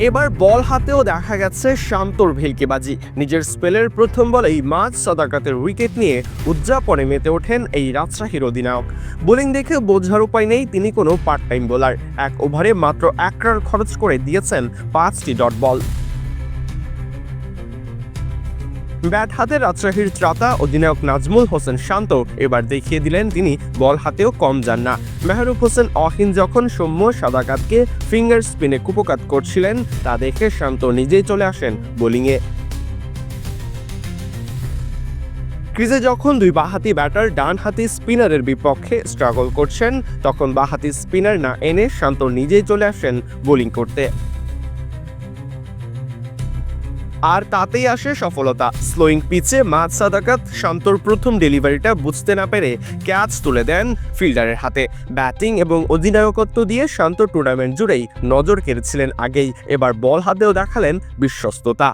এবার বল হাতেও দেখা গেছে শান্তর ভেলকিবাজি। নিজের স্পেলের প্রথম বলেই মাঝ সাদাকাতের উইকেট নিয়ে উদযাপনে মেতে ওঠেন এই রাজশাহীর অধিনায়ক। বোলিং দেখে বোঝার উপায় নেই তিনি কোনো পার্ট টাইম বোলার। এক ওভারে মাত্র 1 রান খরচ করে দিয়েছেন 5টি ডট বল। ব্যাট হাতে রাজশাহীর ত্রাতা অধিনায়ক নাজমুল হোসেন শান্ত এবার দেখিয়ে দিলেন তিনি বল হাতেও কম যান না। মেহরুব হোসেন অহিন যখন সৌম্য সাদাকাতকে ফিঙ্গার স্পিনে কুপকাত করছিলেন তা দেখে শান্ত নিজেই চলে আসেন বোলিংয়ে। ক্রিজে যখন দুই বাঁহাতি ব্যাটার ডান হাতি স্পিনারের বিপক্ষে স্ট্রাগল করছেন তখন বাঁহাতি স্পিনার না এনে শান্ত নিজেই চলে আসেন বোলিং করতে। আর তাতেই আসে সফলতা। স্লোয়িং পিচে মাঝ সাদাকাত শান্তর প্রথম ডেলিভারিটা বুঝতে না পেরে ক্যাচ তুলে দেন ফিল্ডারের হাতে। ব্যাটিং এবং অধিনায়কত্ব দিয়ে শান্ত টুর্নামেন্ট জুড়েই নজর কেড়েছিলেন আগেই, এবার বল হাতেও দেখালেন বিশ্বস্ততা।